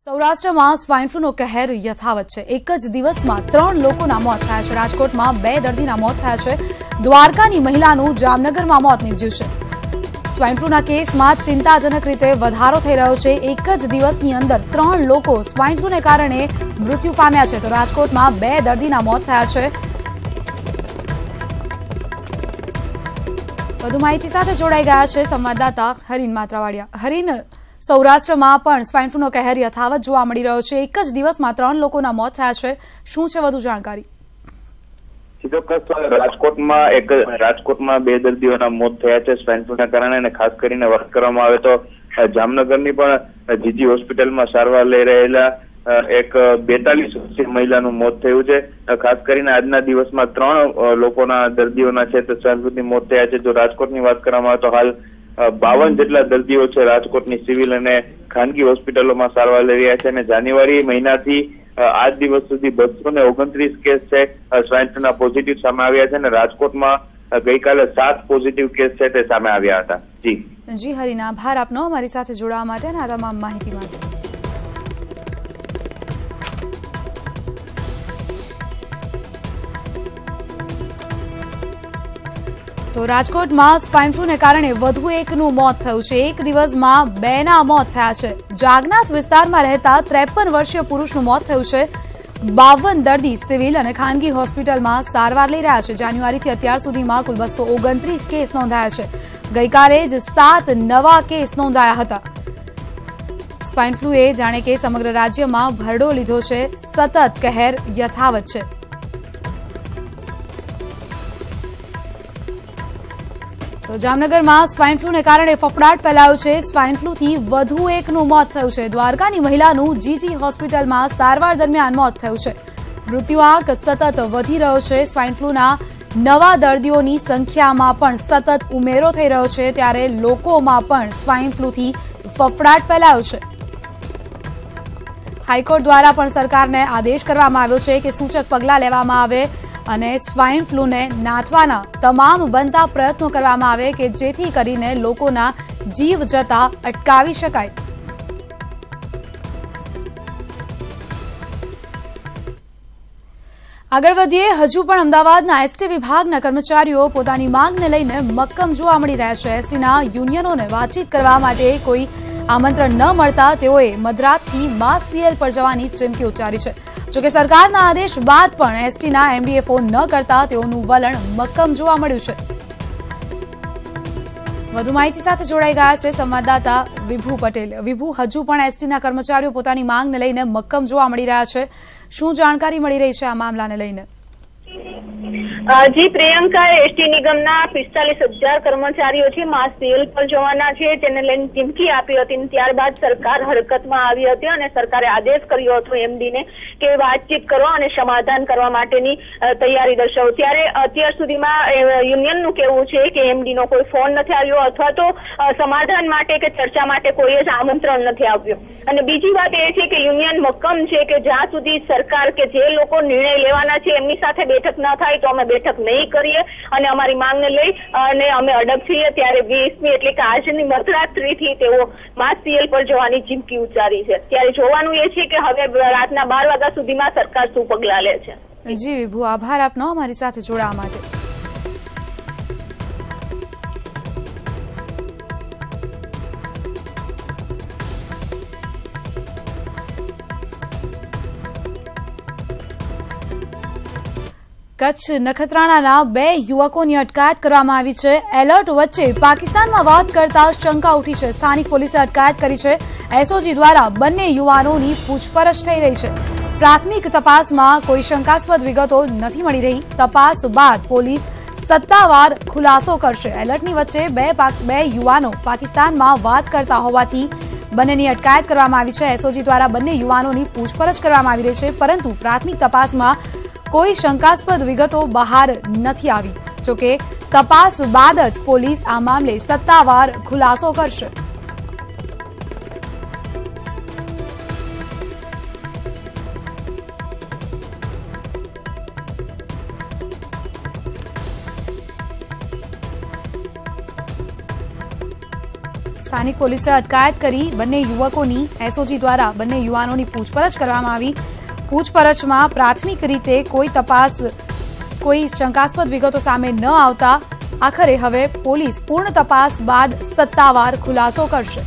સૌરાષ્ટ્રમાં સ્વાઇન ફ્લૂનો કહેર યથાવત છે। એક જ દિવસમાં 3 લોકોના મોત થયા છે। રાજકોટમાં 2 દર્દીના મોત થયા છે। દ્વારકાની મહિલાનું જામનગરમાં મોત નીપજ્યું છે। સ્વાઇન ફ્લૂના કેસમાં ચિંતાજનક રીતે વધારો થઈ રહ્યો છે। એક જ દિવસની અંદર 3 લોકો સ્વાઇન ફ્લૂને કારણે મૃત્યુ પામ્યા છે, તો રાજકોટમાં 2 દર્દીના મોત થયા છે। વધુ માહિતી સાથે જોડાઈ ગયા છે સંવાદદાતા હરીન માત્રાવાડિયા। હરીન, સૌરાષ્ટ્રમાં પણ સ્વાઇન ફ્લૂનો કહેર યથાવત જોવા મળી રહ્યો છે। એક જ દિવસમાં 3 લોકોના મોત થયા છે। શું છે વધુ જાણકારી? ચોક્કસ રાજકોટમાં 2 દર્દીઓના મોત થયા છે સ્વાઇન ફ્લૂના કારણે, અને ખાસ કરીને વાત કરવામાં આવે તો જામનગરની પણ જીજી હોસ્પિટલમાં સારવાર લઈ રહેલા એક 42 વર્ષીય મહિલાનું મોત થયું છે। ખાસ કરીને આજના દિવસમાં 3 લોકોના દર્દીઓના છે તો સ્વાઇન ફ્લૂની મોત થયા છે। જો રાજકોટની વાત કરવામાં આવે તો હાલ 52 જેટલા દર્દીઓ છે રાજકોટની સિવિલ અને ખાનગી હોસ્પિટલોમાં સારવાર લઈ રહ્યા છે, અને જાન્યુઆરી મહિનાથી આજ દિવસ સુધી 229 કેસ છે સ્વાઇન ફ્લૂના પોઝિટિવ સામે આવ્યા છે, અને રાજકોટમાં ગઈકાલે 7 પોઝિટિવ કેસ છે તે સામે આવ્યા હતા। જી હરીન, આભાર આપનો અમારી સાથે જોડાવા માટે અને આ તમામ માહિતી માટે। તો રાજકોટમાં સ્વાઇન ફ્લૂને કારણે વધુ એકનું મોત થયું છે। એક દિવસમાં 2ના મોત થયા છે। જાગનાથ વિસ્તારમાં રહેતા 53 વર્ષીય પુરુષનું મોત થયું છે। 52 દર્દી સિવિલ અને ખાનગી હોસ્પિટલમાં સારવાર લઈ રહ્યા છે। જાન્યુઆરીથી અત્યાર સુધીમાં કુલ 229 કેસ નોંધાયા છે। ગઈકાલે જ 7 નવા કેસ નોંધાયા હતા। સ્વાઇન ફ્લૂએ જાણે કે સમગ્ર રાજ્યમાં ભરડો લીધો છે। સતત કહેર યથાવત છે। તો જામનગરમાં સ્વાઇન ફ્લૂને કારણે ફફડાટ ફેલાયો છે। સ્વાઇન ફ્લૂથી વધુ એકનું મોત થયું છે। દ્વારકાની મહિલાનું જીજી હોસ્પિટલમાં સારવાર દરમિયાન મોત થયું છે। મૃત્યુઆંક સતત વધી રહ્યો છે। સ્વાઇન ફ્લૂના નવા દર્દીઓની સંખ્યામાં પણ સતત ઉમેરો થઈ રહ્યો છે, ત્યારે લોકોમાં પણ સ્વાઇન ફ્લૂથી ફફડાટ ફેલાયો છે। હાઈકોર્ટ દ્વારા પણ સરકારને આદેશ કરવામાં આવ્યો છે કે સૂચક પગલાં લેવામાં આવે અને સ્વાઇન ફ્લૂને નાથવાના તમામ બનતા પ્રયત્નો કરવામાં આવે કે જેથી કરીને લોકોના જીવ જતા અટકાવી શકાય। આગળ વધીએ, હજુ પણ અમદાવાદના એસટી વિભાગના કર્મચારીઓ પોતાની માંગને લઈને મક્કમ જોવા મળી રહ્યા છે। એસટીના યુનિયનોને વાતચીત કરવા માટે કોઈ આમંત્રણ ન મળતા તેઓએ મધરાતથી માસ સીએલ પર જવાની ચીમકી ઉચ્ચારી છે। જોકે સરકારના આદેશ બાદ પણ એસટીના એમડીએ ફોન ન કરતા તેઓનું વલણ મક્કમ જોવા મળ્યું છે। વધુ માહિતી સાથે જોડાઈ ગયા છે સંવાદદાતા વિભુ પટેલ। વિભુ, હજુ પણ એસટીના કર્મચારીઓ પોતાની માંગને લઈને મક્કમ જોવા મળી રહ્યા છે। શું જાણકારી મળી રહી છે આ મામલાને લઈને? જી પ્રિયંકા, એસટી નિગમના 45,000 કર્મચારીઓ છે માસ સીએલ પર જવાના છે, તેને લઈને ચીમકી આપી હતી, ત્યારબાદ સરકાર હરકતમાં આવી હતી અને સરકારે આદેશ કર્યો હતો એમડીને કે વાતચીત કરો અને સમાધાન કરવા માટેની તૈયારી દર્શાવો। ત્યારે અત્યાર સુધીમાં યુનિયનનું કહેવું છે કે એમડીનો કોઈ ફોન નથી આવ્યો અથવા તો સમાધાન માટે કે ચર્ચા માટે કોઈ જ આમંત્રણ નથી આવ્યું। અને બીજી વાત એ છે કે યુનિયન મક્કમ છે કે જ્યાં સુધી સરકાર કે જે લોકો નિર્ણય લેવાના છે એમની સાથે બેઠક ના થાય તો અમે બેઠક નહીં કરીએ અને અમારી માંગને લઈ અને અમે અડગ છીએ। ત્યારે 20મી એટલે કે આજની મધરાત્રિથી તેઓ માસ સીએલ પર જવાની ચીમકી ઉચ્ચારી છે। ત્યારે જોવાનું એ છે કે હવે રાતના 12 વાગ્યા સુધીમાં સરકાર શું પગલાં લે છે। જી વિભુ, આભાર આપનો અમારી સાથે જોડાવા માટે। કચ્છ નખત્રાણાના 2 યુવકોની અટકાયત કરવામાં આવી છે। એલર્ટ વચ્ચે પાકિસ્તાનમાં વાત કરતા શંકા ઉઠી છે। સ્થાનિક પોલીસે અટકાયત કરી છે। એસઓજી દ્વારા બંને યુવાનોની પૂછપરછ થઈ રહી છે। પ્રાથમિક તપાસમાં કોઈ શંકાસ્પદ વિગતો નથી મળી રહી। તપાસ બાદ પોલીસ સત્તાવાર ખુલાસો કરશે। એલર્ટની વચ્ચે 2 યુવાનો પાકિસ્તાનમાં વાત કરતા હોવાથી બંનેની અટકાયત કરવામાં આવી છે। એસઓજી દ્વારા બંને યુવાનોની પૂછપરછ કરવામાં આવી રહી છે, પરંતુ પ્રાથમિક તપાસમાં કોઈ શંકાસ્પદ વિગતો બહાર નથી આવી। જોકે તપાસ બાદ જ પોલીસ આ મામલે સત્તાવાર ખુલાસો કરશે। સ્થાનિક પોલીસે અટકાયત કરી બંને યુવકોની એસઓજી દ્વારા બંને યુવાનોની પૂછપરછ કરવામાં આવી। પૂછપરછમાં પ્રાથમિક રીતે કોઈ શંકાસ્પદ વિગતો સામે ન આવતા આખરે હવે પોલીસ પૂર્ણ તપાસ બાદ સત્તાવાર ખુલાસો કરશે।